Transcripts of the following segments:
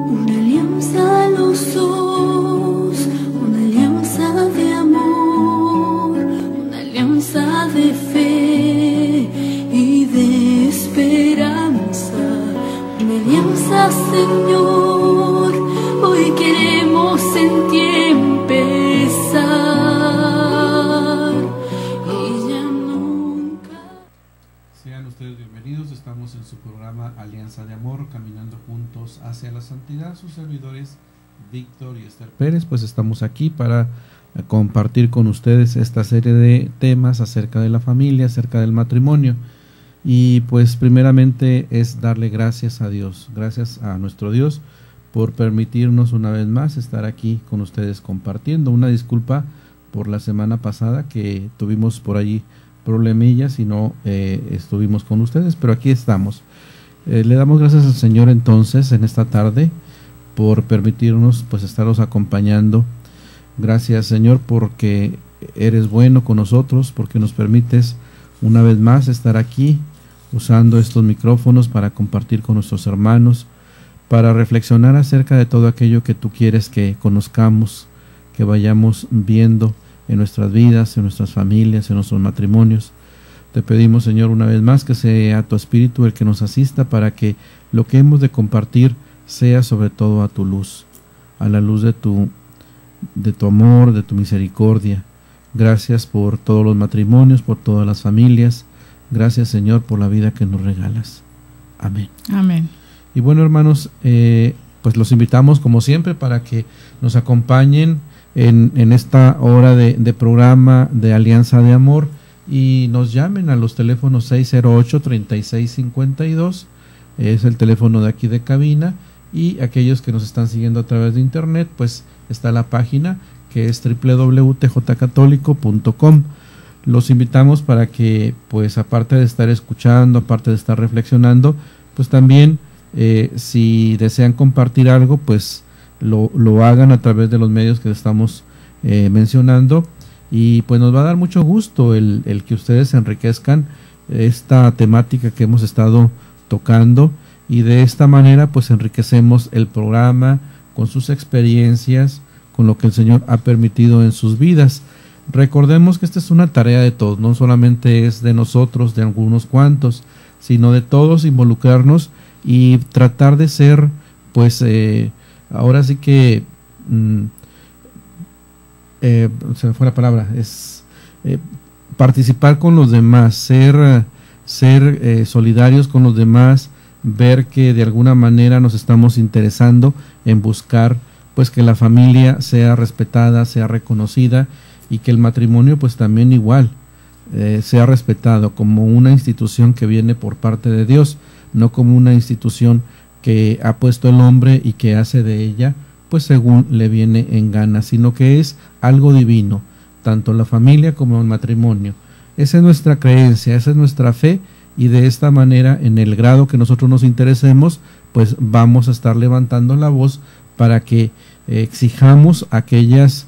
Una alianza a los dos, una alianza de amor, una alianza de fe y de esperanza. Una alianza, Señor, hoy queremos en ti empezar y ya nunca. Sean ustedes bienvenidos, estamos en su programa Alianza de Amor, caminando juntos hacia la santidad. Sus servidores Víctor y Esther Pérez, pues estamos aquí para compartir con ustedes esta serie de temas acerca de la familia, acerca del matrimonio. Y pues primeramente es darle gracias a Dios, gracias a nuestro Dios por permitirnos una vez más estar aquí con ustedes compartiendo. Una disculpa por la semana pasada que tuvimos por allí problemillas y no estuvimos con ustedes, pero aquí estamos. Le damos gracias al Señor entonces en esta tarde por permitirnos pues estaros acompañando. Gracias, Señor, porque eres bueno con nosotros, porque nos permites una vez más estar aquí usando estos micrófonos para compartir con nuestros hermanos, para reflexionar acerca de todo aquello que tú quieres que conozcamos, que vayamos viendo en nuestras vidas, en nuestras familias, en nuestros matrimonios. Te pedimos, Señor, una vez más que sea tu Espíritu el que nos asista para que lo que hemos de compartir sea sobre todo a tu luz, a la luz de tu amor, de tu misericordia. Gracias por todos los matrimonios, por todas las familias. Gracias, Señor, por la vida que nos regalas. Amén. Amén. Y bueno, hermanos, pues los invitamos como siempre para que nos acompañen en esta hora de programa de Alianza de Amor y nos llamen a los teléfonos 608-3652, es el teléfono de aquí de cabina, y aquellos que nos están siguiendo a través de internet, pues está la página que es www.tjcatólico.com. Los invitamos para que, pues aparte de estar escuchando, aparte de estar reflexionando, pues también si desean compartir algo, pues lo hagan a través de los medios que estamos mencionando, y pues nos va a dar mucho gusto el que ustedes enriquezcan esta temática que hemos estado tocando, y de esta manera pues enriquecemos el programa con sus experiencias, con lo que el Señor ha permitido en sus vidas. Recordemos que esta es una tarea de todos, no solamente es de nosotros, de algunos cuantos, sino de todos involucrarnos y tratar de ser, pues, ahora sí que, se me fue la palabra, es participar con los demás, ser solidarios con los demás, ver que de alguna manera nos estamos interesando en buscar, pues, que la familia sea respetada, sea reconocida, y que el matrimonio pues también igual sea respetado como una institución que viene por parte de Dios, no como una institución que ha puesto el hombre y que hace de ella pues según le viene en gana, sino que es algo divino, tanto la familia como el matrimonio. Esa es nuestra creencia, esa es nuestra fe, y de esta manera, en el grado que nosotros nos interesemos, pues vamos a estar levantando la voz para que exijamos a aquellas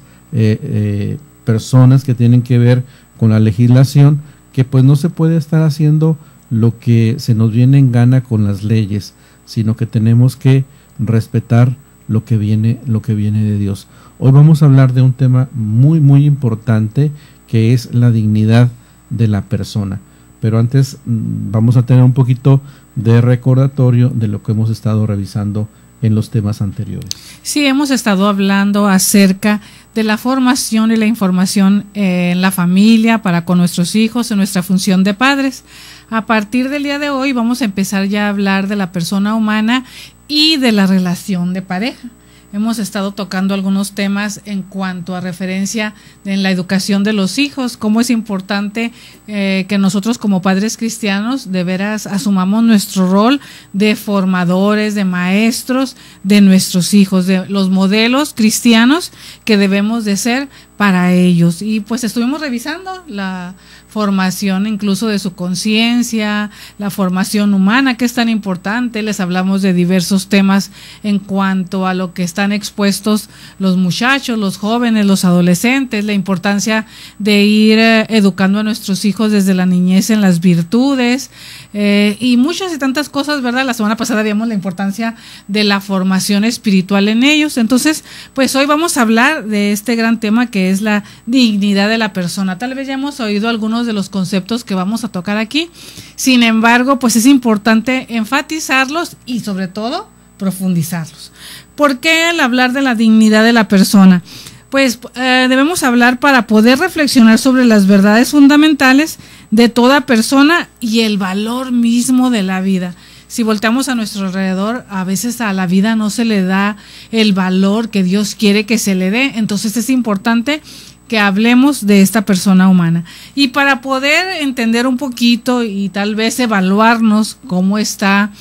personas que tienen que ver con la legislación, que pues no se puede estar haciendo lo que se nos viene en gana con las leyes, sino que tenemos que respetar lo que viene de Dios. Hoy vamos a hablar de un tema muy muy importante, que es la dignidad de la persona. Pero antes vamos a tener un poquito de recordatorio de lo que hemos estado revisando en los temas anteriores. Sí, hemos estado hablando acerca de la formación y la información en la familia para con nuestros hijos, en nuestra función de padres. A partir del día de hoy vamos a empezar ya a hablar de la persona humana y de la relación de pareja. Hemos estado tocando algunos temas en cuanto a referencia en la educación de los hijos, cómo es importante que nosotros como padres cristianos de veras asumamos nuestro rol de formadores, de maestros de nuestros hijos, de los modelos cristianos que debemos de ser para ellos. Y pues estuvimos revisando la formación incluso de su conciencia, la formación humana que es tan importante. Les hablamos de diversos temas en cuanto a lo que están expuestos los muchachos, los jóvenes, los adolescentes, la importancia de ir educando a nuestros hijos desde la niñez en las virtudes, y muchas y tantas cosas, ¿verdad? La semana pasada vimos la importancia de la formación espiritual en ellos. Entonces, pues hoy vamos a hablar de este gran tema que es la dignidad de la persona. Tal vez ya hemos oído algunos de los conceptos que vamos a tocar aquí. Sin embargo, pues es importante enfatizarlos y sobre todo profundizarlos. ¿Por qué al hablar de la dignidad de la persona? Pues debemos hablar para poder reflexionar sobre las verdades fundamentales de toda persona y el valor mismo de la vida. Si volteamos a nuestro alrededor, a veces a la vida no se le da el valor que Dios quiere que se le dé. Entonces es importante que hablemos de esta persona humana. Y para poder entender un poquito y tal vez evaluarnos cómo está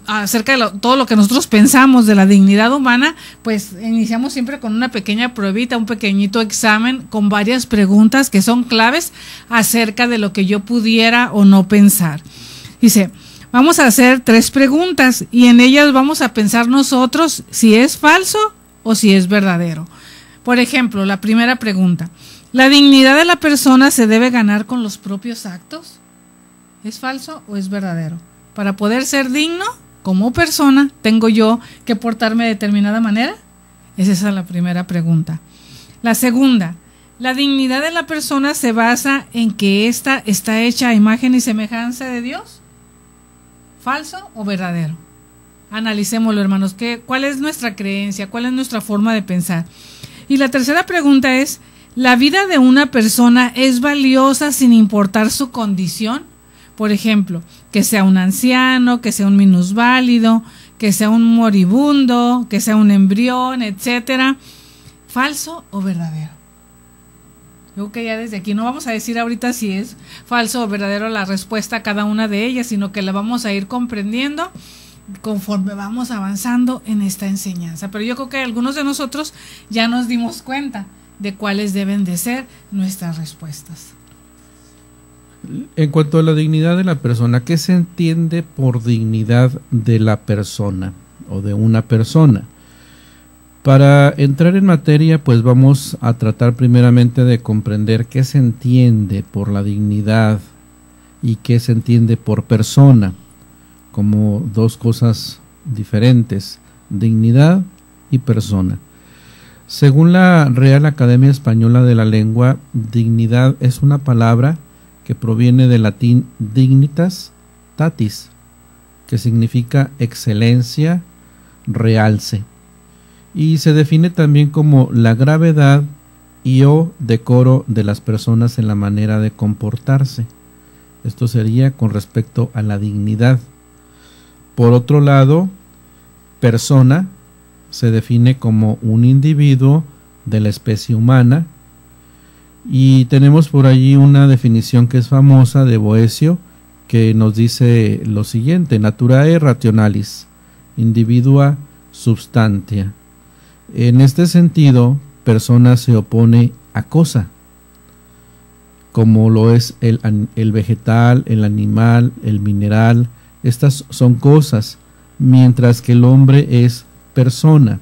acerca de todo lo que nosotros pensamos de la dignidad humana, pues iniciamos siempre con una pequeña pruebita, un pequeñito examen con varias preguntas que son claves acerca de lo que yo pudiera o no pensar. Dice, vamos a hacer 3 preguntas y en ellas vamos a pensar nosotros si es falso o si es verdadero. Por ejemplo, la primera pregunta, ¿la dignidad de la persona se debe ganar con los propios actos? ¿Es falso o es verdadero? Para poder ser digno como persona, ¿tengo yo que portarme de determinada manera? Esa es la primera pregunta. La segunda, ¿la dignidad de la persona se basa en que ésta está hecha a imagen y semejanza de Dios? ¿Falso o verdadero? Analicémoslo, hermanos. ¿Cuál es nuestra creencia? ¿Cuál es nuestra forma de pensar? Y la tercera pregunta es, ¿la vida de una persona es valiosa sin importar su condición? Por ejemplo, que sea un anciano, que sea un minusválido, que sea un moribundo, que sea un embrión, etcétera. ¿Falso o verdadero? Yo creo que ya desde aquí no vamos a decir ahorita si es falso o verdadero la respuesta a cada una de ellas, sino que la vamos a ir comprendiendo conforme vamos avanzando en esta enseñanza. Pero yo creo que algunos de nosotros ya nos dimos cuenta de cuáles deben de ser nuestras respuestas. En cuanto a la dignidad de la persona, ¿qué se entiende por dignidad de la persona o de una persona? Para entrar en materia, pues vamos a tratar primeramente de comprender qué se entiende por la dignidad y qué se entiende por persona, como dos cosas diferentes, dignidad y persona. Según la Real Academia Española de la Lengua, dignidad es una palabra que proviene del latín dignitas tatis, que significa excelencia, realce, y se define también como la gravedad y o decoro de las personas en la manera de comportarse. Esto sería con respecto a la dignidad. Por otro lado, persona se define como un individuo de la especie humana. Y tenemos por allí una definición que es famosa de Boecio, que nos dice lo siguiente: naturae rationalis, individua substantia. En este sentido, persona se opone a cosa, como lo es el vegetal, el animal, el mineral. Estas son cosas, mientras que el hombre es persona.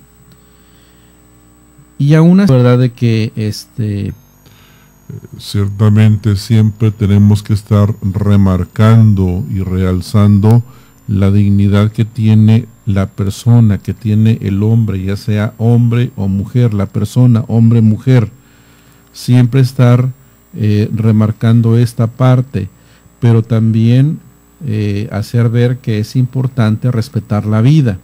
Y aún es verdad de que ciertamente siempre tenemos que estar remarcando y realzando la dignidad que tiene la persona, que tiene el hombre, ya sea hombre o mujer, la persona, hombre, mujer. Siempre estar remarcando esta parte, pero también hacer ver que es importante respetar la vida.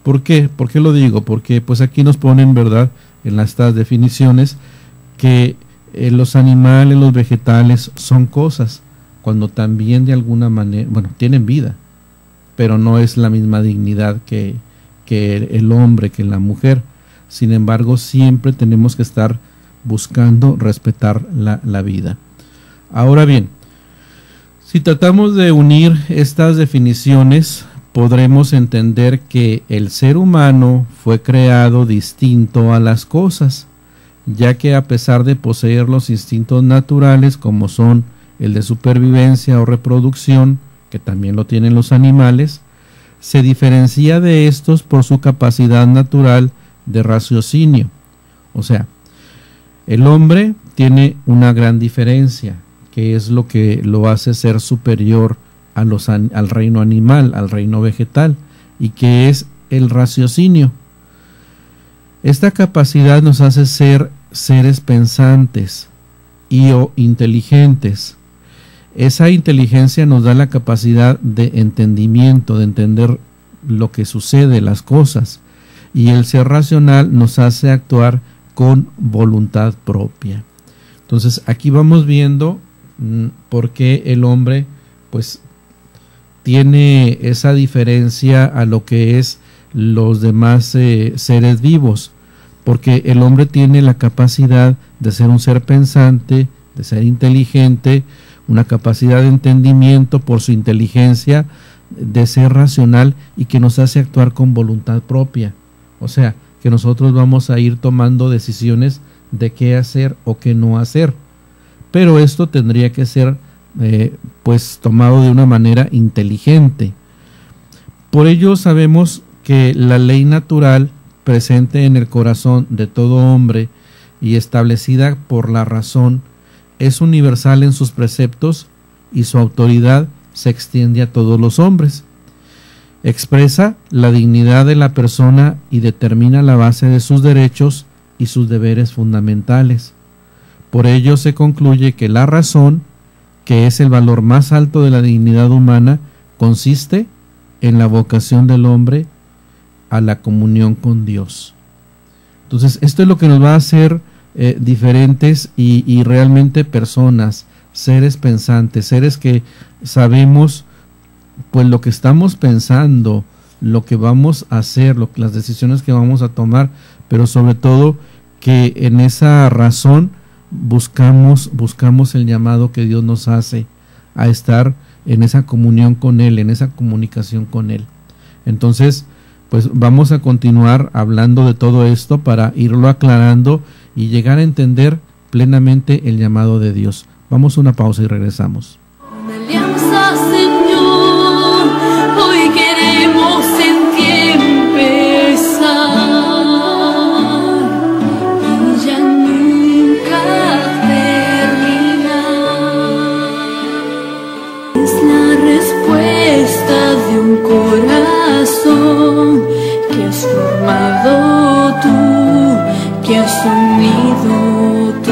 ¿Por qué? ¿Por qué lo digo? Porque pues aquí nos ponen, ¿verdad?, en estas definiciones que los animales, los vegetales son cosas, cuando también de alguna manera, bueno, tienen vida, pero no es la misma dignidad que el hombre, que la mujer. Sin embargo, siempre tenemos que estar buscando respetar la vida. Ahora bien, si tratamos de unir estas definiciones, podremos entender que el ser humano fue creado distinto a las cosas, ya que a pesar de poseer los instintos naturales como son el de supervivencia o reproducción, que también lo tienen los animales, se diferencia de estos por su capacidad natural de raciocinio. O sea, el hombre tiene una gran diferencia, que es lo que lo hace ser superior a al reino animal, al reino vegetal, y que es el raciocinio. Esta capacidad nos hace ser seres pensantes o inteligentes. Esa inteligencia nos da la capacidad de entendimiento, de entender lo que sucede, las cosas, y el ser racional nos hace actuar con voluntad propia. Entonces aquí vamos viendo por qué el hombre pues tiene esa diferencia a lo que es los demás seres vivos, porque el hombre tiene la capacidad de ser un ser pensante, de ser inteligente, una capacidad de entendimiento por su inteligencia, de ser racional y que nos hace actuar con voluntad propia. O sea, que nosotros vamos a ir tomando decisiones de qué hacer o qué no hacer. Pero esto tendría que ser pues tomado de una manera inteligente. Por ello sabemos que la ley natural presente en el corazón de todo hombre y establecida por la razón es universal en sus preceptos y su autoridad se extiende a todos los hombres. Expresa la dignidad de la persona y determina la base de sus derechos y sus deberes fundamentales. Por ello se concluye que la razón, que es el valor más alto de la dignidad humana, consiste en la vocación del hombre a la comunión con Dios. Entonces, esto es lo que nos va a hacer diferentes y realmente personas, seres pensantes, seres que sabemos pues lo que estamos pensando, lo que vamos a hacer, las decisiones que vamos a tomar, pero sobre todo que en esa razón buscamos el llamado que Dios nos hace a estar en esa comunión con Él, en esa comunicación con Él. Entonces, pues vamos a continuar hablando de todo esto para irlo aclarando y llegar a entender plenamente el llamado de Dios. Vamos a una pausa y regresamos. Una alianza, Señor, hoy queremos en ti empezar y ya nunca terminar. Es la respuesta de un corazón que has formado tú, que has unido tú.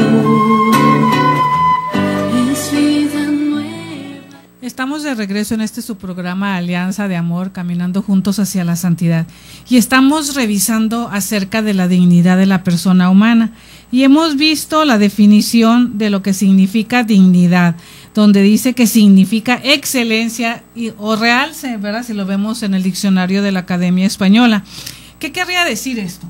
Estamos de regreso en su programa Alianza de Amor, caminando juntos hacia la santidad. Y estamos revisando acerca de la dignidad de la persona humana. Y hemos visto la definición de lo que significa dignidad, donde dice que significa excelencia o realce, ¿verdad? Si lo vemos en el diccionario de la Academia Española. ¿Qué querría decir esto?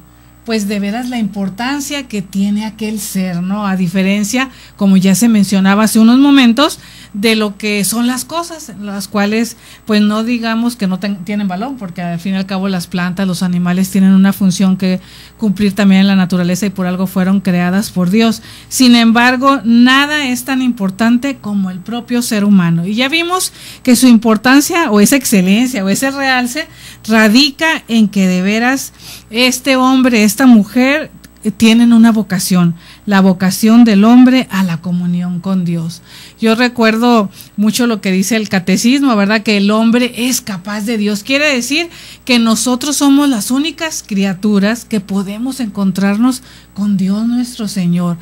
Pues de veras la importancia que tiene aquel ser, ¿no? A diferencia, como ya se mencionaba hace unos momentos, de lo que son las cosas, las cuales pues no digamos que no tienen valor, porque al fin y al cabo las plantas, los animales tienen una función que cumplir también en la naturaleza y por algo fueron creadas por Dios. Sin embargo, nada es tan importante como el propio ser humano. Y ya vimos que su importancia o esa excelencia o ese realce radica en que de veras este hombre, esta mujer tienen una vocación, la vocación del hombre a la comunión con Dios. Yo recuerdo mucho lo que dice el catecismo, ¿verdad? Que el hombre es capaz de Dios. Quiere decir que nosotros somos las únicas criaturas que podemos encontrarnos con Dios nuestro Señor.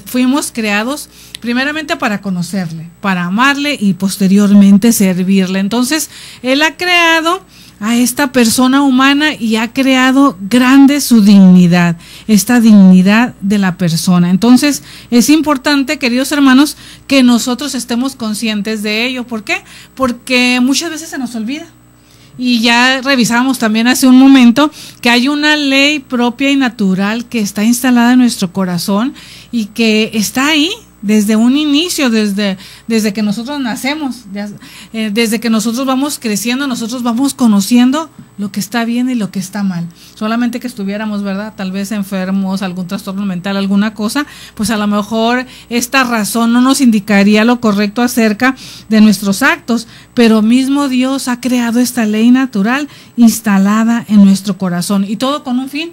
Fuimos creados primeramente para conocerle, para amarle y posteriormente servirle. Entonces, Él ha creado a esta persona humana y ha creado grande su dignidad, esta dignidad de la persona. Entonces es importante, queridos hermanos, que nosotros estemos conscientes de ello. ¿Por qué? Porque muchas veces se nos olvida. Y ya revisamos también hace un momento que hay una ley propia y natural que está instalada en nuestro corazón y que está ahí, desde un inicio, desde que nosotros nacemos, desde que nosotros vamos creciendo, nosotros vamos conociendo lo que está bien y lo que está mal. Solamente que estuviéramos, ¿verdad?, tal vez enfermos, algún trastorno mental, alguna cosa, pues a lo mejor esta razón no nos indicaría lo correcto acerca de nuestros actos, pero mismo Dios ha creado esta ley natural instalada en nuestro corazón, y todo con un fin,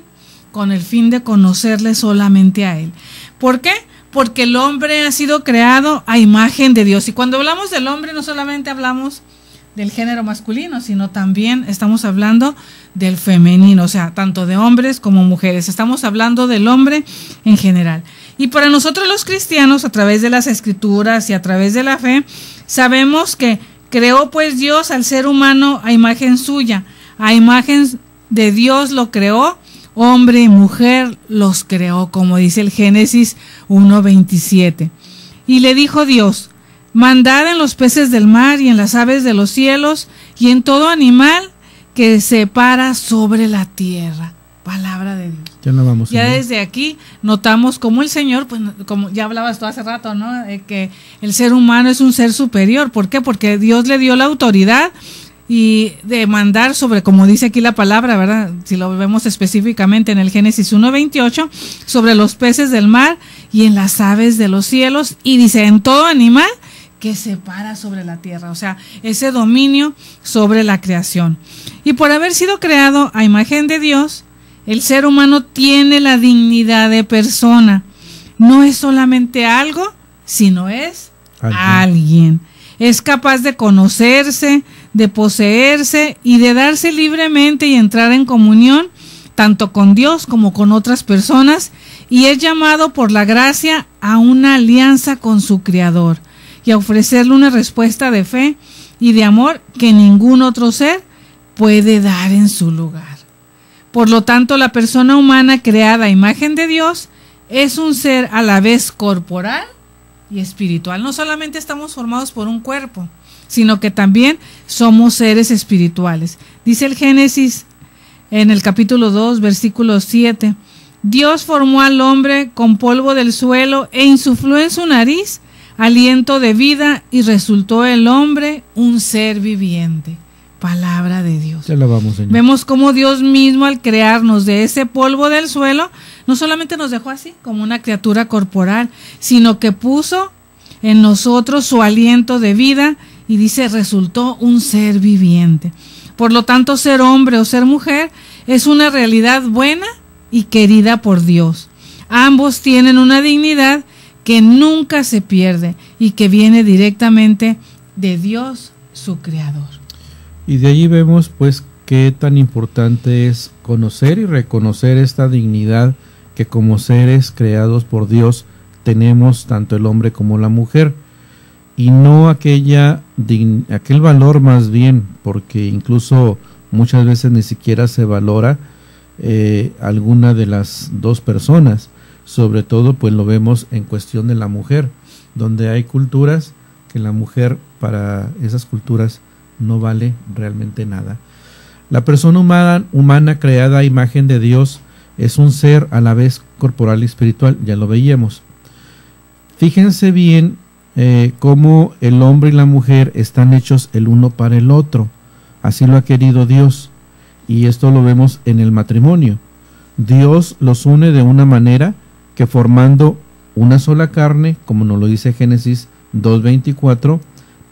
con el fin de conocerle solamente a Él. ¿Por qué? Porque el hombre ha sido creado a imagen de Dios. Y cuando hablamos del hombre, no solamente hablamos del género masculino, sino también estamos hablando del femenino, o sea, tanto de hombres como mujeres. Estamos hablando del hombre en general. Y para nosotros los cristianos, a través de las Escrituras y a través de la fe, sabemos que creó pues Dios al ser humano a imagen suya. A imagen de Dios lo creó, hombre y mujer los creó, como dice el Génesis 1:27. Y le dijo Dios: mandad en los peces del mar y en las aves de los cielos y en todo animal que se para sobre la tierra. Palabra de Dios. Ya desde aquí notamos cómo el Señor, pues como ya hablabas tú hace rato, ¿no?, que el ser humano es un ser superior. ¿Por qué? Porque Dios le dio la autoridad y de mandar sobre, como dice aquí la palabra, ¿verdad?, si lo vemos específicamente en el Génesis 1:28, sobre los peces del mar y en las aves de los cielos, y dice en todo animal que se para sobre la tierra, o sea, ese dominio sobre la creación. Y por haber sido creado a imagen de Dios, el ser humano tiene la dignidad de persona. No es solamente algo, sino es alguien. Es capaz de conocerse, de poseerse y de darse libremente y entrar en comunión tanto con Dios como con otras personas, y es llamado por la gracia a una alianza con su Creador y a ofrecerle una respuesta de fe y de amor que ningún otro ser puede dar en su lugar. Por lo tanto, la persona humana creada a imagen de Dios es un ser a la vez corporal y espiritual. No solamente estamos formados por un cuerpo, sino que también somos seres espirituales. Dice el Génesis en el capítulo 2, versículo 7, Dios formó al hombre con polvo del suelo e insufló en su nariz aliento de vida y resultó el hombre un ser viviente. Palabra de Dios. Te alabamos, Señor. Vemos cómo Dios mismo, al crearnos de ese polvo del suelo, no solamente nos dejó así como una criatura corporal, sino que puso en nosotros su aliento de vida y dice, resultó un ser viviente. Por lo tanto, ser hombre o ser mujer es una realidad buena y querida por Dios. Ambos tienen una dignidad que nunca se pierde y que viene directamente de Dios, su Creador. Y de allí vemos pues qué tan importante es conocer y reconocer esta dignidad que como seres creados por Dios tenemos tanto el hombre como la mujer, y no aquel valor más bien, porque incluso muchas veces ni siquiera se valora alguna de las dos personas. Sobre todo pues lo vemos en cuestión de la mujer, donde hay culturas que la mujer para esas culturas no vale realmente nada. La persona humana creada a imagen de Dios es un ser a la vez corporal y espiritual, ya lo veíamos. Fíjense bien cómo el hombre y la mujer están hechos el uno para el otro, así lo ha querido Dios, y esto lo vemos en el matrimonio. Dios los une de una manera que formando una sola carne, como nos lo dice Génesis 2:24,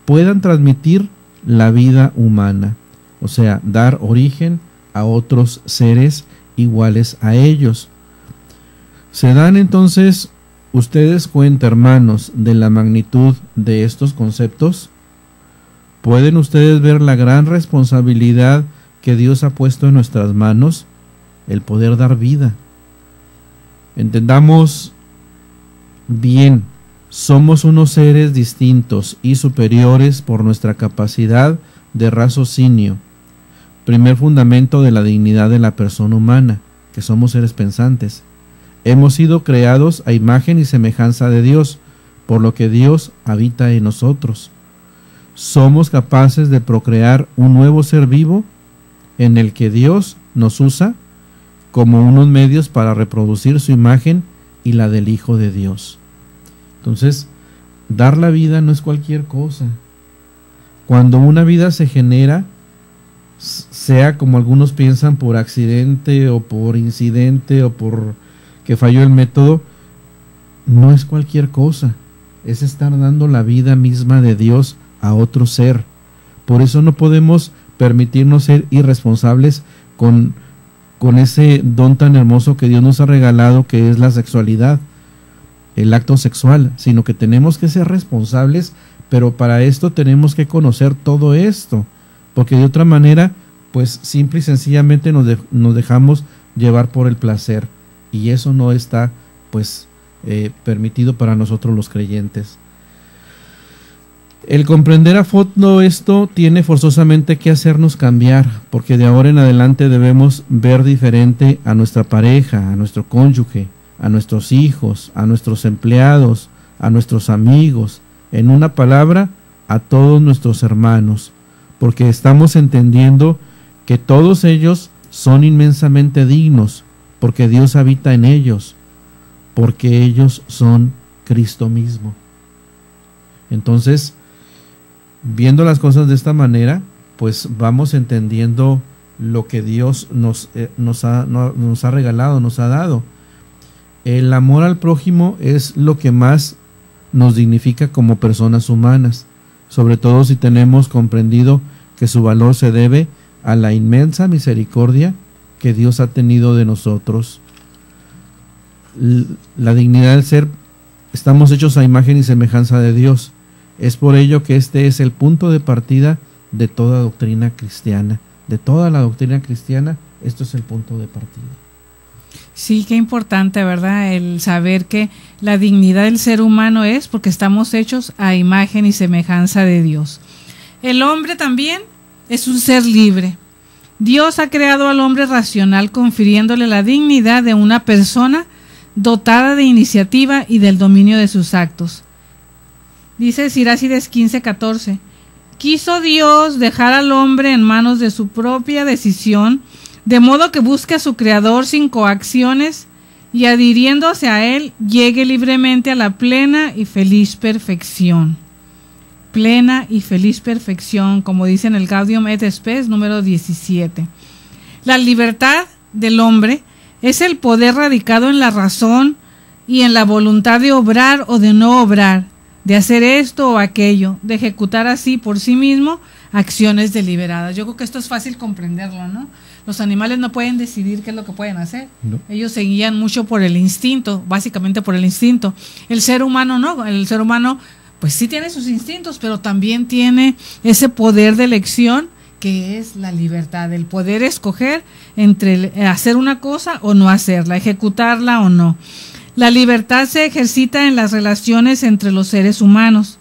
puedan transmitir la vida humana, o sea, dar origen a otros seres iguales a ellos. ¿Se dan entonces ustedes cuenta, hermanos, de la magnitud de estos conceptos? ¿Pueden ustedes ver la gran responsabilidad que Dios ha puesto en nuestras manos? El poder dar vida. Entendamos bien, somos unos seres distintos y superiores por nuestra capacidad de raciocinio. Primer fundamento de la dignidad de la persona humana, que somos seres pensantes. Hemos sido creados a imagen y semejanza de Dios, por lo que Dios habita en nosotros. Somos capaces de procrear un nuevo ser vivo en el que Dios nos usa como unos medios para reproducir su imagen y la del Hijo de Dios. Entonces, dar la vida no es cualquier cosa. Cuando una vida se genera, sea como algunos piensan, por accidente o por incidente o por que falló el método, no es cualquier cosa. Es estar dando la vida misma de Dios a otro ser. Por eso no podemos permitirnos ser irresponsables con ese don tan hermoso que Dios nos ha regalado, que es la sexualidad, el acto sexual, sino que tenemos que ser responsables, pero para esto tenemos que conocer todo esto, porque de otra manera, pues simple y sencillamente nos dejamos llevar por el placer, y eso no está, pues, permitido para nosotros los creyentes. El comprender a fondo esto tiene forzosamente que hacernos cambiar, porque de ahora en adelante debemos ver diferente a nuestra pareja, a nuestro cónyuge, a nuestros hijos, a nuestros empleados, a nuestros amigos, en una palabra, a todos nuestros hermanos, porque estamos entendiendo que todos ellos son inmensamente dignos, porque Dios habita en ellos, porque ellos son Cristo mismo. Entonces, viendo las cosas de esta manera, pues vamos entendiendo lo que Dios nos ha regalado, nos ha dado. El amor al prójimo es lo que más nos dignifica como personas humanas, sobre todo si tenemos comprendido que su valor se debe a la inmensa misericordia que Dios ha tenido de nosotros. La dignidad del ser, estamos hechos a imagen y semejanza de Dios. Es por ello que este es el punto de partida de toda doctrina cristiana. De toda la doctrina cristiana, esto es el punto de partida. Sí, qué importante, ¿verdad? El saber que la dignidad del ser humano es porque estamos hechos a imagen y semejanza de Dios. El hombre también es un ser libre. Dios ha creado al hombre racional, confiriéndole la dignidad de una persona dotada de iniciativa y del dominio de sus actos. Dice Sirácides 15:14, quiso Dios dejar al hombre en manos de su propia decisión, de modo que busque a su Creador sin coacciones y adhiriéndose a Él, llegue libremente a la plena y feliz perfección. Plena y feliz perfección, como dice en el Gaudium et Spes número 17. La libertad del hombre es el poder radicado en la razón y en la voluntad de obrar o de no obrar, de hacer esto o aquello, de ejecutar así por sí mismo acciones deliberadas. Yo creo que esto es fácil comprenderlo, ¿no? Los animales no pueden decidir qué es lo que pueden hacer. No. Ellos se guían mucho por el instinto, básicamente por el instinto. El ser humano no, el ser humano pues sí tiene sus instintos, pero también tiene ese poder de elección que es la libertad, el poder escoger entre hacer una cosa o no hacerla, ejecutarla o no. La libertad se ejercita en las relaciones entre los seres humanos.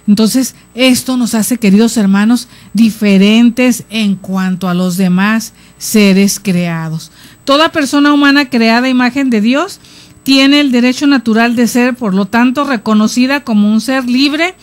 Entonces, esto nos hace, queridos hermanos, diferentes en cuanto a los demás seres creados. Toda persona humana creada a imagen de Dios tiene el derecho natural de ser, por lo tanto, reconocida como un ser libre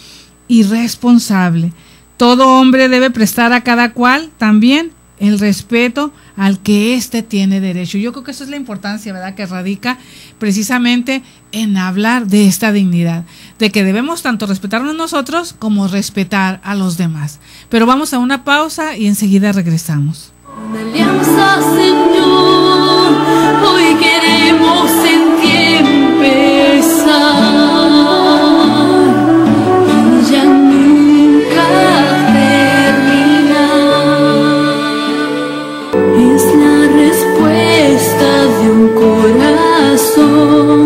y responsable. Todo hombre debe prestar a cada cual también el respeto al que éste tiene derecho. Yo creo que eso es la importancia, ¿verdad?, que radica precisamente en hablar de esta dignidad, de que debemos tanto respetarnos nosotros como respetar a los demás. Pero vamos a una pausa y enseguida regresamos. Una alianza, Señor, hoy queremos en ti empezar y ya nunca terminar. Es la respuesta de un corazón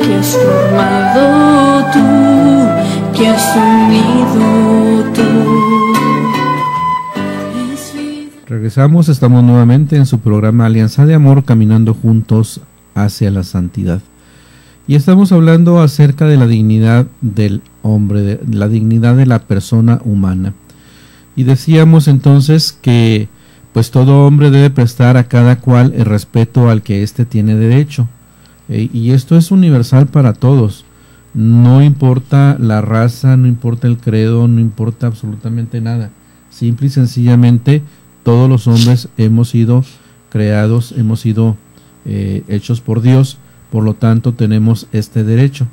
que has formado tú, que has unido tú. Regresamos, estamos nuevamente en su programa Alianza de Amor, caminando juntos hacia la santidad. Y estamos hablando acerca de la dignidad del hombre, de la dignidad de la persona humana. Y decíamos entonces que pues todo hombre debe prestar a cada cual el respeto al que éste tiene derecho. Y esto es universal para todos. No importa la raza, no importa el credo, no importa absolutamente nada. Simple y sencillamente todos los hombres hemos sido creados, hemos sido hechos por Dios, por lo tanto tenemos este derecho.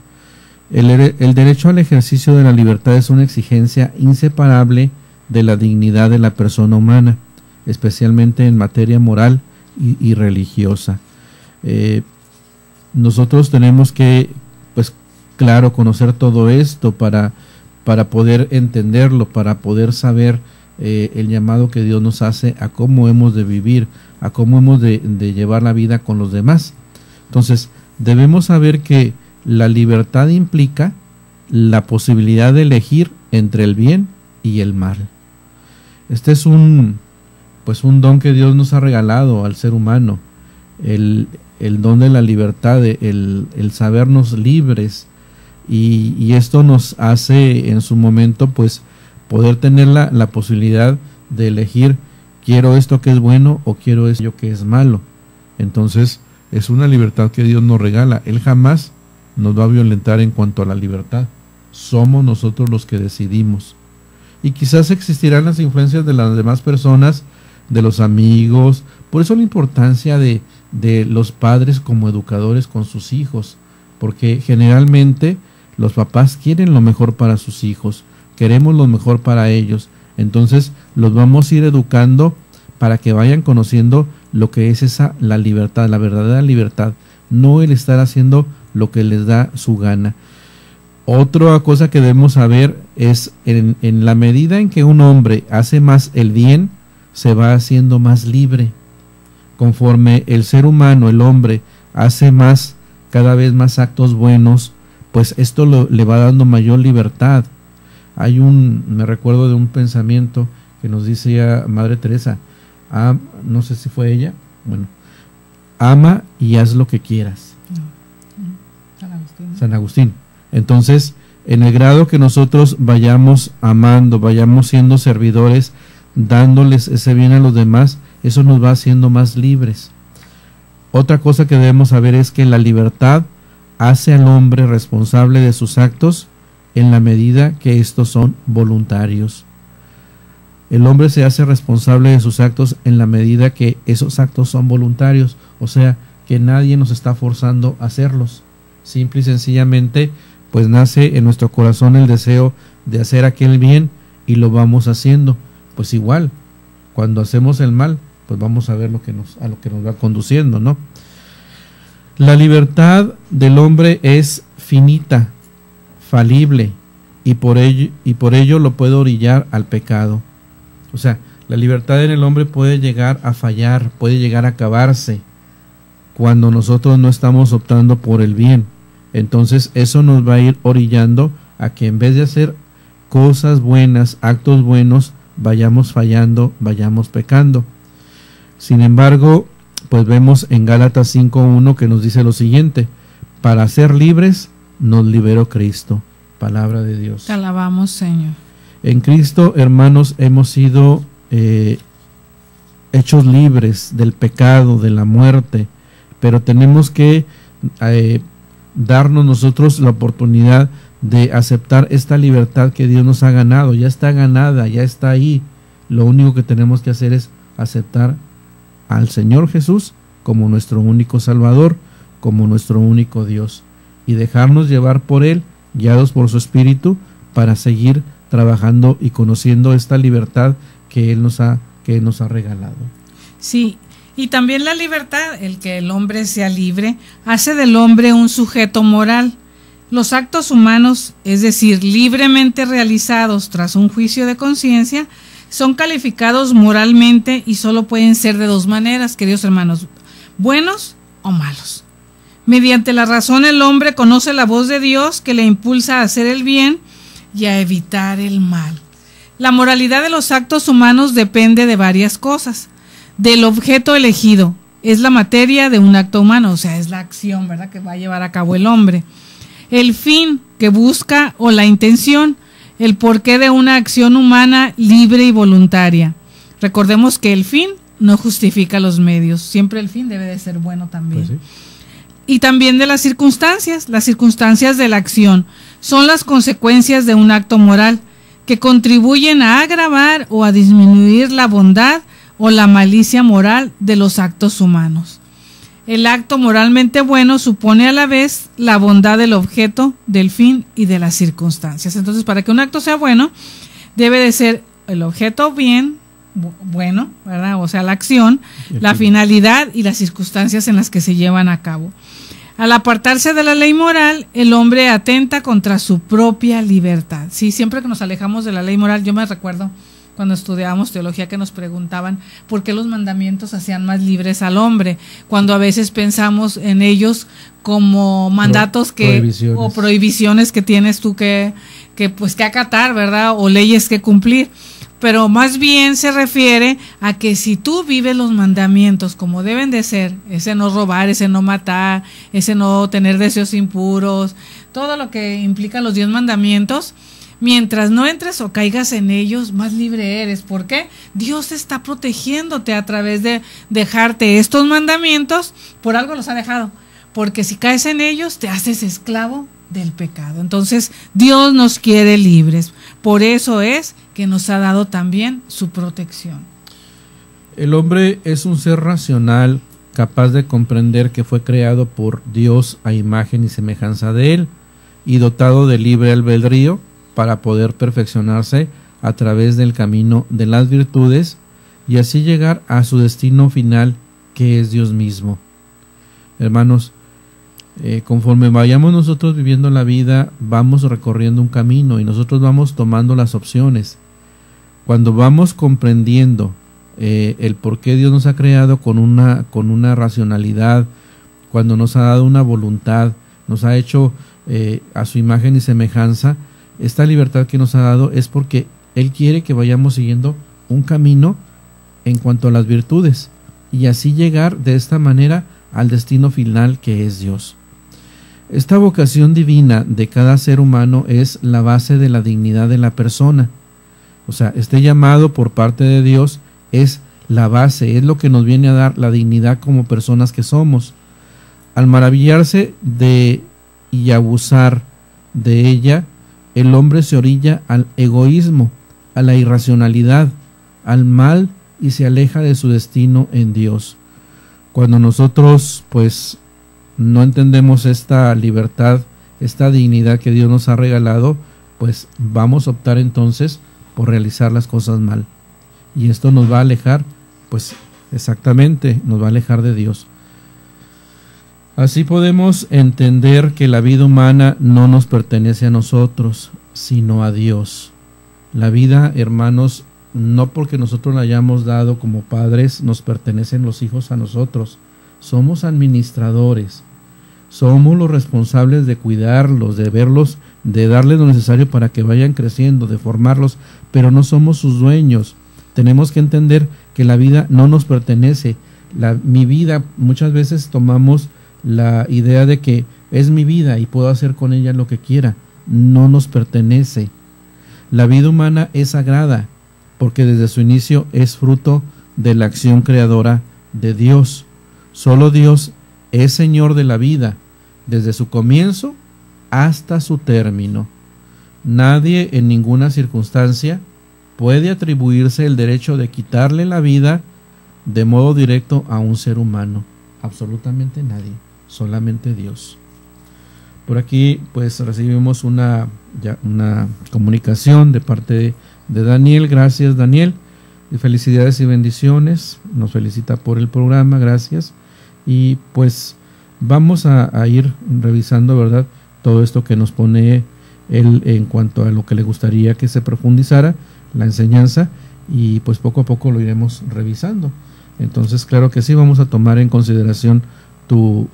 El derecho al ejercicio de la libertad es una exigencia inseparable de la dignidad de la persona humana, especialmente en materia moral y religiosa. Nosotros tenemos que, pues claro, conocer todo esto para poder entenderlo, para poder saber el llamado que Dios nos hace a cómo hemos de vivir, a cómo hemos de llevar la vida con los demás. Entonces, debemos saber que la libertad implica la posibilidad de elegir entre el bien y el mal. Este es un don que Dios nos ha regalado al ser humano, el don de la libertad, el sabernos libres, y esto nos hace en su momento pues poder tener la posibilidad de elegir: quiero esto que es bueno o quiero esto que es malo. Entonces es una libertad que Dios nos regala. Él jamás nos va a violentar en cuanto a la libertad. Somos nosotros los que decidimos. Y quizás existirán las influencias de las demás personas, de los amigos. Por eso la importancia de los padres como educadores con sus hijos, porque generalmente los papás quieren lo mejor para sus hijos, queremos lo mejor para ellos. Entonces los vamos a ir educando para que vayan conociendo lo que es la libertad, la verdadera libertad, no el estar haciendo lo que les da su gana. Otra cosa que debemos saber es en la medida en que un hombre hace más el bien, se va haciendo más libre. Conforme el ser humano, el hombre, hace cada vez más actos buenos, pues esto le va dando mayor libertad. Me recuerdo de un pensamiento que nos decía Madre Teresa, no sé si fue ella, bueno, ama y haz lo que quieras. San Agustín. Entonces, en el grado que nosotros vayamos amando, vayamos siendo servidores, dándoles ese bien a los demás, eso nos va haciendo más libres. Otra cosa que debemos saber es que la libertad hace al hombre responsable de sus actos en la medida que estos son voluntarios. El hombre se hace responsable de sus actos en la medida que esos actos son voluntarios, o sea, que nadie nos está forzando a hacerlos. Simple y sencillamente, pues nace en nuestro corazón el deseo de hacer aquel bien y lo vamos haciendo. Pues igual, cuando hacemos el mal, pues vamos a ver a lo que nos va conduciendo, ¿no? La libertad del hombre es finita, falible, y por ello lo puede orillar al pecado. O sea, la libertad en el hombre puede llegar a fallar, puede llegar a acabarse cuando nosotros no estamos optando por el bien. Entonces eso nos va a ir orillando a que en vez de hacer cosas buenas, actos buenos, vayamos fallando, vayamos pecando. Sin embargo, pues vemos en Gálatas 5:1 que nos dice lo siguiente: para ser libres nos liberó Cristo. Palabra de Dios. Te alabamos, Señor. En Cristo, hermanos, hemos sido hechos libres del pecado, de la muerte, pero tenemos que darnos nosotros la oportunidad de aceptar esta libertad que Dios nos ha ganado. Ya está ganada, ya está ahí. Lo único que tenemos que hacer es aceptar al Señor Jesús como nuestro único Salvador, como nuestro único Dios, y dejarnos llevar por Él, guiados por su Espíritu, para seguir trabajando y conociendo esta libertad que Él nos ha regalado. Sí, y también la libertad, el que el hombre sea libre, hace del hombre un sujeto moral. Los actos humanos, es decir, libremente realizados tras un juicio de conciencia, son calificados moralmente y solo pueden ser de dos maneras, queridos hermanos, buenos o malos. Mediante la razón el hombre conoce la voz de Dios que le impulsa a hacer el bien y a evitar el mal. La moralidad de los actos humanos depende de varias cosas. Del objeto elegido, es la materia de un acto humano, o sea, es la acción, ¿verdad?, que va a llevar a cabo el hombre. El fin que busca o la intención, el porqué de una acción humana libre y voluntaria. Recordemos que el fin no justifica los medios, siempre el fin debe de ser bueno también. Pues sí. Y también de las circunstancias de la acción, son las consecuencias de un acto moral que contribuyen a agravar o a disminuir la bondad o la malicia moral de los actos humanos. El acto moralmente bueno supone a la vez la bondad del objeto, del fin y de las circunstancias. Entonces, para que un acto sea bueno, debe de ser el objeto bien, bueno, ¿verdad? O sea, la acción, la finalidad y las circunstancias en las que se llevan a cabo. Al apartarse de la ley moral, el hombre atenta contra su propia libertad. Sí, siempre que nos alejamos de la ley moral, yo me recuerdo cuando estudiábamos teología que nos preguntaban por qué los mandamientos hacían más libres al hombre, cuando a veces pensamos en ellos como mandatos o prohibiciones que tienes tú que acatar, ¿verdad? O leyes que cumplir. Pero más bien se refiere a que si tú vives los mandamientos como deben de ser, ese no robar, ese no matar, ese no tener deseos impuros, todo lo que implica los 10 mandamientos, mientras no entres o caigas en ellos, más libre eres. ¿Por qué? Dios está protegiéndote a través de dejarte estos mandamientos, por algo los ha dejado, porque si caes en ellos te haces esclavo del pecado. Entonces Dios nos quiere libres, por eso es que nos ha dado también su protección. El hombre es un ser racional, capaz de comprender que fue creado por Dios a imagen y semejanza de él y dotado de libre albedrío para poder perfeccionarse a través del camino de las virtudes y así llegar a su destino final, que es Dios mismo. Hermanos, conforme vayamos nosotros viviendo la vida, vamos recorriendo un camino y nosotros vamos tomando las opciones. Cuando vamos comprendiendo el por qué Dios nos ha creado con una racionalidad, cuando nos ha dado una voluntad, nos ha hecho a su imagen y semejanza, esta libertad que nos ha dado es porque Él quiere que vayamos siguiendo un camino en cuanto a las virtudes y así llegar de esta manera al destino final, que es Dios. Esta vocación divina de cada ser humano es la base de la dignidad de la persona. O sea, este llamado por parte de Dios es la base, es lo que nos viene a dar la dignidad como personas que somos. Al maravillarse de y abusar de ella, el hombre se orilla al egoísmo, a la irracionalidad, al mal y se aleja de su destino en Dios. Cuando nosotros pues no entendemos esta libertad, esta dignidad que Dios nos ha regalado, pues vamos a optar entonces por realizar las cosas mal. Y esto nos va a alejar, pues exactamente, nos va a alejar de Dios. Así podemos entender que la vida humana no nos pertenece a nosotros, sino a Dios. La vida, hermanos, no porque nosotros la hayamos dado como padres, nos pertenecen los hijos a nosotros. Somos administradores, somos los responsables de cuidarlos, de verlos, de darles lo necesario para que vayan creciendo, de formarlos, pero no somos sus dueños. Tenemos que entender que la vida no nos pertenece. Mi vida, muchas veces tomamos la idea de que es mi vida y puedo hacer con ella lo que quiera. No nos pertenece. La vida humana es sagrada porque desde su inicio es fruto de la acción creadora de Dios. Solo Dios es Señor de la vida, desde su comienzo hasta su término. Nadie en ninguna circunstancia puede atribuirse el derecho de quitarle la vida de modo directo a un ser humano. Absolutamente nadie, solamente Dios. Por aquí pues recibimos una comunicación de parte de Daniel. Gracias, Daniel, y felicidades y bendiciones. Nos felicita por el programa, gracias. Y pues vamos a ir revisando, ¿verdad?, todo esto que nos pone él en cuanto a lo que le gustaría que se profundizara la enseñanza, y pues poco a poco lo iremos revisando. Entonces, claro que sí, vamos a tomar en consideración tu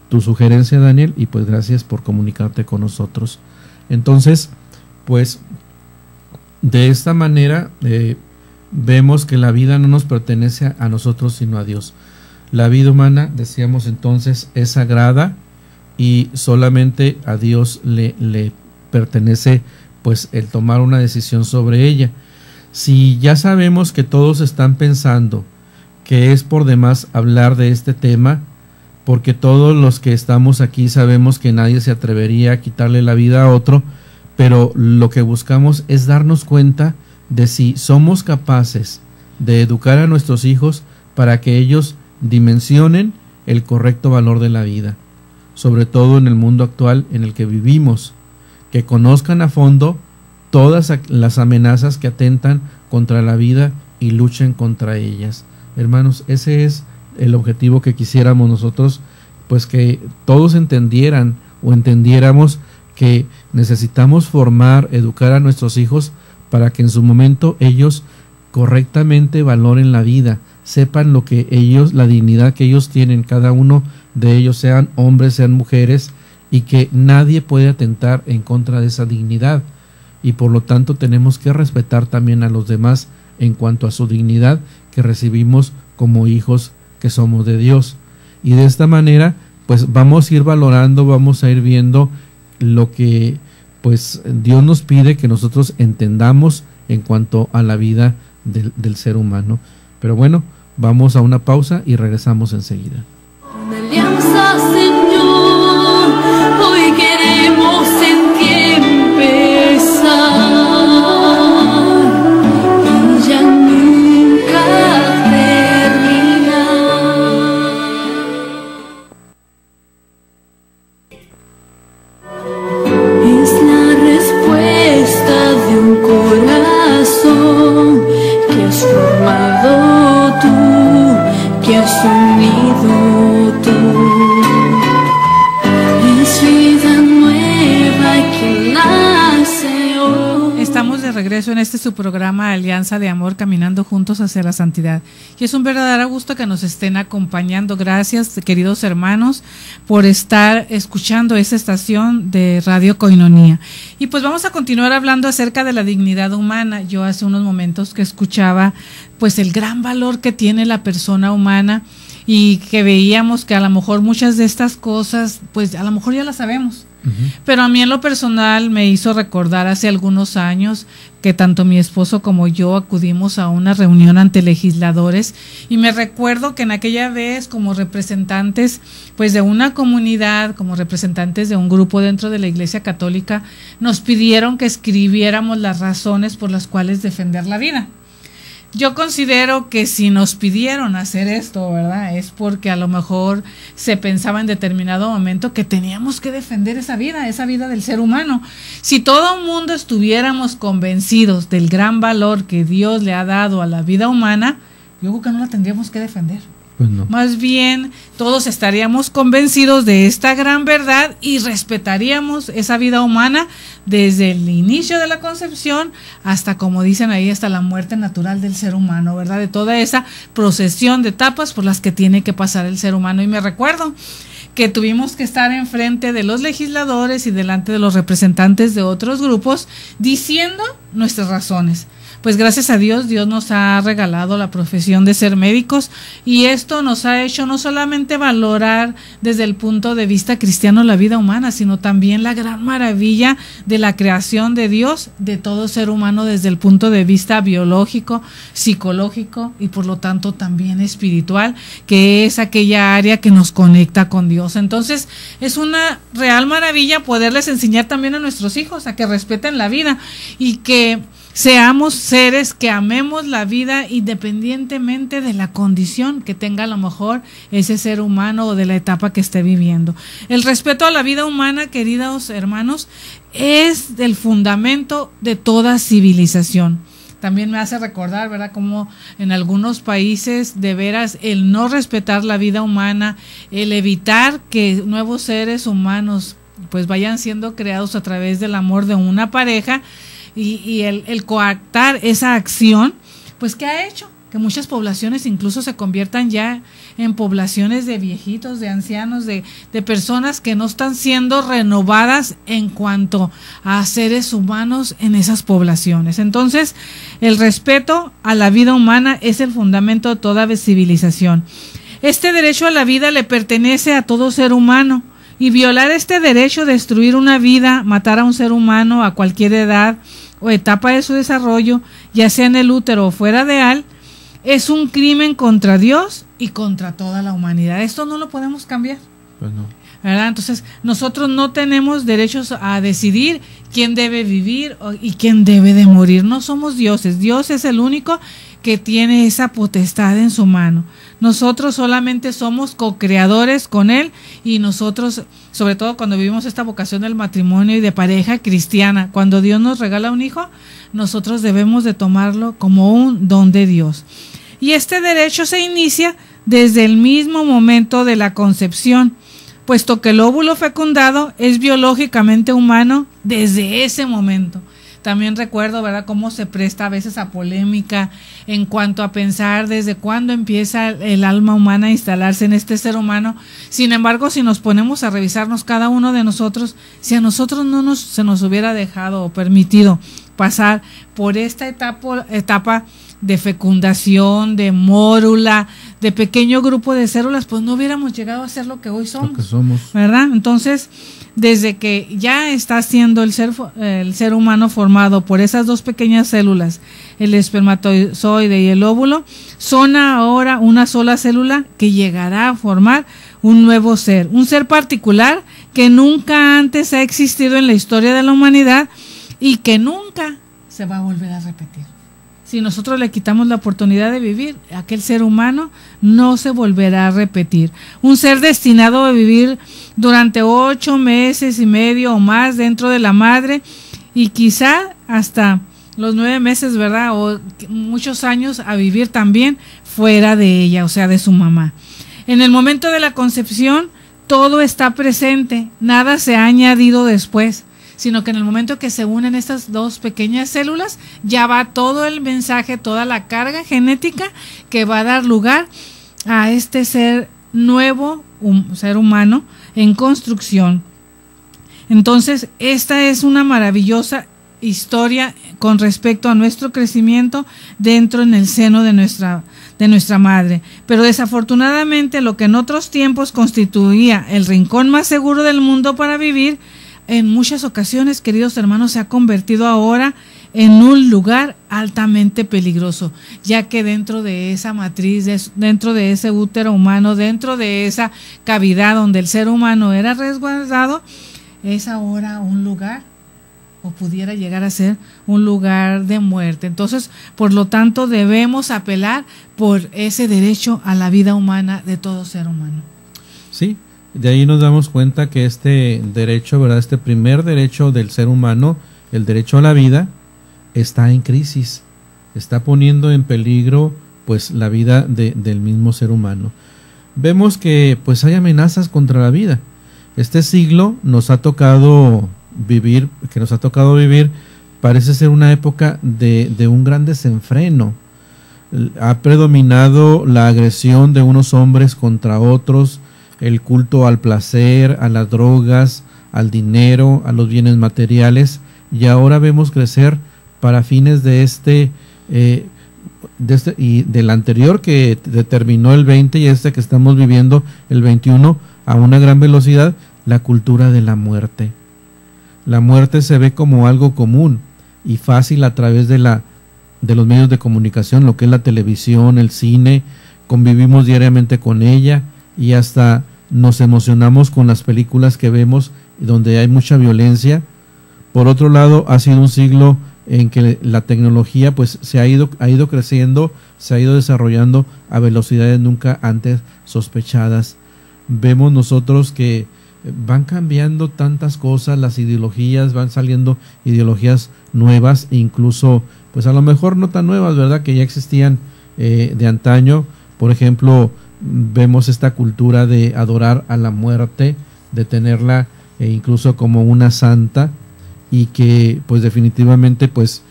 sugerencia, Daniel, y pues gracias por comunicarte con nosotros. Entonces, pues de esta manera vemos que la vida no nos pertenece a nosotros sino a Dios. La vida humana, decíamos entonces, es sagrada y solamente a Dios le pertenece pues el tomar una decisión sobre ella. Si ya sabemos que todos están pensando que es por demás hablar de este tema, porque todos los que estamos aquí sabemos que nadie se atrevería a quitarle la vida a otro, pero lo que buscamos es darnos cuenta de si somos capaces de educar a nuestros hijos para que ellos dimensionen el correcto valor de la vida, sobre todo en el mundo actual en el que vivimos, que conozcan a fondo todas las amenazas que atentan contra la vida y luchen contra ellas. Hermanos, ese es el objetivo que quisiéramos nosotros, pues que todos entendieran o entendiéramos que necesitamos formar, educar a nuestros hijos para que en su momento ellos correctamente valoren la vida, sepan lo que ellos, la dignidad que ellos tienen, cada uno de ellos, sean hombres, sean mujeres, y que nadie puede atentar en contra de esa dignidad, y por lo tanto tenemos que respetar también a los demás en cuanto a su dignidad que recibimos como hijos que somos de Dios. Y de esta manera pues vamos a ir valorando, vamos a ir viendo lo que pues Dios nos pide que nosotros entendamos en cuanto a la vida del ser humano. Pero bueno, vamos a una pausa y regresamos enseguida. Una alianza, Señor, hoy queremos en ti empezar y ya nunca terminar. Es la respuesta de un corazón que has formado tú, que has unido tú. Es vida nueva que nace hoy. Estamos de regreso en este su programa Alianza de Amor, caminando juntos hacia la santidad. Y es un verdadero gusto que nos estén acompañando. Gracias, queridos hermanos, por estar escuchando esta estación de Radio Koinonía. Y pues vamos a continuar hablando acerca de la dignidad humana. Yo hace unos momentos que escuchaba pues el gran valor que tiene la persona humana y que veíamos que a lo mejor muchas de estas cosas pues a lo mejor ya las sabemos. Pero a mí en lo personal me hizo recordar hace algunos años que tanto mi esposo como yo acudimos a una reunión ante legisladores, y me recuerdo que en aquella vez, como representantes pues de una comunidad, como representantes de un grupo dentro de la Iglesia Católica, nos pidieron que escribiéramos las razones por las cuales defender la vida. Yo considero que si nos pidieron hacer esto, ¿verdad?, es porque a lo mejor se pensaba en determinado momento que teníamos que defender esa vida del ser humano. Si todo el mundo estuviéramos convencidos del gran valor que Dios le ha dado a la vida humana, yo creo que no la tendríamos que defender. Pues no. Más bien, todos estaríamos convencidos de esta gran verdad y respetaríamos esa vida humana desde el inicio de la concepción hasta, como dicen ahí, hasta la muerte natural del ser humano, ¿verdad? De toda esa procesión de etapas por las que tiene que pasar el ser humano. Y me recuerdo que tuvimos que estar enfrente de los legisladores y delante de los representantes de otros grupos diciendo nuestras razones. Pues gracias a Dios, Dios nos ha regalado la profesión de ser médicos, y esto nos ha hecho no solamente valorar desde el punto de vista cristiano la vida humana, sino también la gran maravilla de la creación de Dios, de todo ser humano desde el punto de vista biológico, psicológico y por lo tanto también espiritual, que es aquella área que nos conecta con Dios. Entonces es una real maravilla poderles enseñar también a nuestros hijos a que respeten la vida y que seamos seres que amemos la vida independientemente de la condición que tenga a lo mejor ese ser humano o de la etapa que esté viviendo. El respeto a la vida humana, queridos hermanos, es el fundamento de toda civilización. También me hace recordar, ¿verdad?, como en algunos países de veras el no respetar la vida humana, el evitar que nuevos seres humanos pues vayan siendo creados a través del amor de una pareja, y el coactar esa acción, pues ¿qué ha hecho? Que muchas poblaciones incluso se conviertan ya en poblaciones de viejitos, de ancianos, de personas que no están siendo renovadas en cuanto a seres humanos en esas poblaciones. Entonces, el respeto a la vida humana es el fundamento de toda civilización. Este derecho a la vida le pertenece a todo ser humano, y violar este derecho, destruir una vida, matar a un ser humano a cualquier edad o etapa de su desarrollo, ya sea en el útero o fuera de él, es un crimen contra Dios y contra toda la humanidad. Esto no lo podemos cambiar. Pues no. ¿verdad? Entonces, nosotros no tenemos derechos a decidir quién debe vivir y quién debe de morir. No somos dioses. Dios es el único que tiene esa potestad en su mano. Nosotros solamente somos co-creadores con Él, y nosotros, sobre todo cuando vivimos esta vocación del matrimonio y de pareja cristiana, cuando Dios nos regala un hijo, nosotros debemos de tomarlo como un don de Dios. Y este derecho se inicia desde el mismo momento de la concepción, puesto que el óvulo fecundado es biológicamente humano desde ese momento. También recuerdo, ¿verdad?, cómo se presta a veces a polémica en cuanto a pensar desde cuándo empieza el alma humana a instalarse en este ser humano. Sin embargo, si nos ponemos a revisarnos cada uno de nosotros, si a nosotros no se nos hubiera dejado o permitido pasar por esta etapa de fecundación, de mórula, de pequeño grupo de células, pues no hubiéramos llegado a ser lo que hoy somos, ¿verdad? Entonces, desde que ya está siendo el ser humano formado por esas dos pequeñas células, el espermatozoide y el óvulo, son ahora una sola célula que llegará a formar un nuevo ser, un ser particular que nunca antes ha existido en la historia de la humanidad y que nunca se va a volver a repetir. Si nosotros le quitamos la oportunidad de vivir, aquel ser humano no se volverá a repetir. Un ser destinado a vivir durante 8 meses y medio o más dentro de la madre, y quizá hasta los 9 meses, ¿verdad?, o muchos años a vivir también fuera de ella, o sea, de su mamá. En el momento de la concepción, todo está presente, nada se ha añadido después, sino que en el momento que se unen estas dos pequeñas células, ya va todo el mensaje, toda la carga genética que va a dar lugar a este ser nuevo, un ser humano en construcción. Entonces, esta es una maravillosa historia con respecto a nuestro crecimiento dentro en el seno de nuestra madre. Pero desafortunadamente, lo que en otros tiempos constituía el rincón más seguro del mundo para vivir, en muchas ocasiones, queridos hermanos, se ha convertido ahora en un lugar altamente peligroso, ya que dentro de esa matriz, dentro de ese útero humano, dentro de esa cavidad donde el ser humano era resguardado, es ahora un lugar, o pudiera llegar a ser un lugar de muerte. Entonces, por lo tanto, debemos apelar por ese derecho a la vida humana de todo ser humano. Sí. De ahí nos damos cuenta que este derecho, ¿verdad?, este primer derecho del ser humano, el derecho a la vida, está en crisis, está poniendo en peligro pues la vida del mismo ser humano. Vemos que pues hay amenazas contra la vida. Este siglo nos ha tocado vivir, parece ser una época de un gran desenfreno. Ha predominado la agresión de unos hombres contra otros, el culto al placer, a las drogas, al dinero, a los bienes materiales, y ahora vemos crecer para fines de y del anterior que determinó el 20 y este que estamos viviendo el 21 a una gran velocidad, la cultura de la muerte. La muerte se ve como algo común y fácil a través de los medios de comunicación, lo que es la televisión, el cine, convivimos diariamente con ella y hasta nos emocionamos con las películas que vemos donde hay mucha violencia. Por otro lado, ha sido un siglo en que la tecnología pues ha ido creciendo, se ha ido desarrollando a velocidades nunca antes sospechadas. Vemos nosotros que van cambiando tantas cosas, las ideologías, van saliendo ideologías nuevas, incluso pues a lo mejor no tan nuevas, ¿verdad?, que ya existían de antaño. Por ejemplo, vemos esta cultura de adorar a la muerte, de tenerla incluso como una santa, y que pues definitivamente pues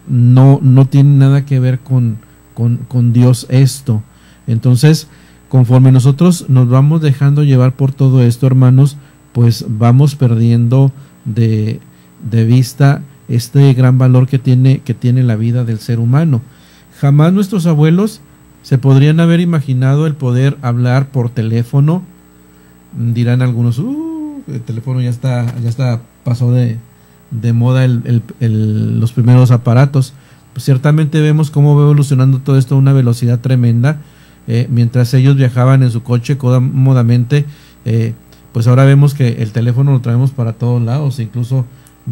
no tiene nada que ver con Dios esto. Entonces, conforme nosotros nos vamos dejando llevar por todo esto, hermanos, pues vamos perdiendo de vista este gran valor que tiene la vida del ser humano. Jamás nuestros abuelos se podrían haber imaginado el poder hablar por teléfono. Dirán algunos, el teléfono ya pasó de moda los primeros aparatos. Pues ciertamente vemos cómo va evolucionando todo esto a una velocidad tremenda. Mientras ellos viajaban en su coche cómodamente, pues ahora vemos que el teléfono lo traemos para todos lados, incluso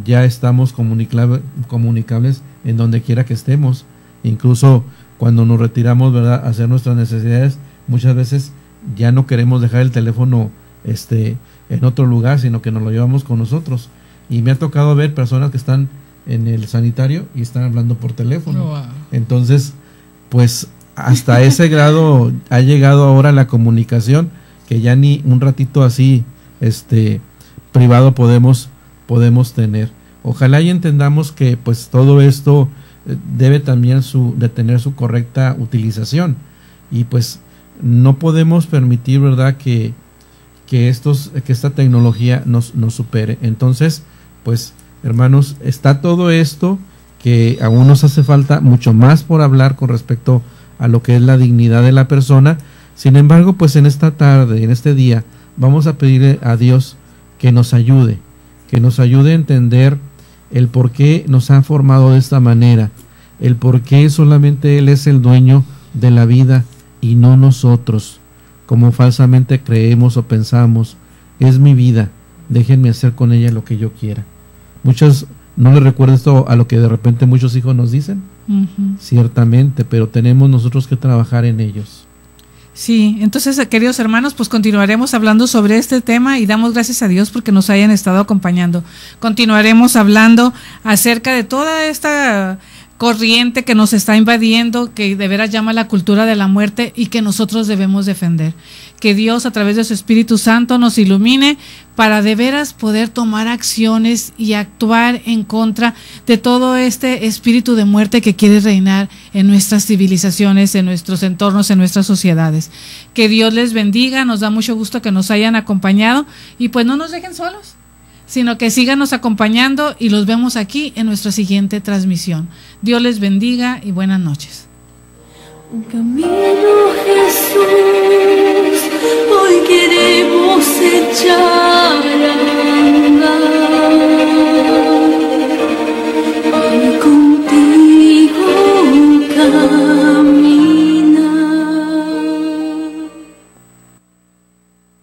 ya estamos comunicables en donde quiera que estemos, incluso cuando nos retiramos, ¿verdad?, a hacer nuestras necesidades, muchas veces ya no queremos dejar el teléfono en otro lugar, sino que nos lo llevamos con nosotros. Y me ha tocado ver personas que están en el sanitario y están hablando por teléfono. Wow. Entonces, pues hasta ese grado ha llegado ahora la comunicación, que ya ni un ratito así privado podemos tener. Ojalá y entendamos que pues todo esto debe también de tener su correcta utilización, y pues no podemos permitir, ¿verdad?, que esta tecnología nos supere. Entonces, pues hermanos, está todo esto, que aún nos hace falta mucho más por hablar con respecto a lo que es la dignidad de la persona. Sin embargo, pues en esta tarde, en este día, vamos a pedirle a Dios que nos ayude a entender el por qué nos ha formado de esta manera, el por qué solamente Él es el dueño de la vida y no nosotros, como falsamente creemos o pensamos. Es mi vida, déjenme hacer con ella lo que yo quiera. Muchos, ¿no les recuerda esto a lo que de repente muchos hijos nos dicen? Ciertamente, pero tenemos nosotros que trabajar en ellos. Sí, entonces, queridos hermanos, pues continuaremos hablando sobre este tema y damos gracias a Dios porque nos hayan estado acompañando. Continuaremos hablando acerca de toda esta corriente que nos está invadiendo, que de veras llama la cultura de la muerte y que nosotros debemos defender. Que Dios, a través de su Espíritu Santo, nos ilumine para de veras poder tomar acciones y actuar en contra de todo este espíritu de muerte que quiere reinar en nuestras civilizaciones, en nuestros entornos, en nuestras sociedades. Que Dios les bendiga, nos da mucho gusto que nos hayan acompañado y pues no nos dejen solos, sino que síganos acompañando y los vemos aquí en nuestra siguiente transmisión. Dios les bendiga y buenas noches. Un camino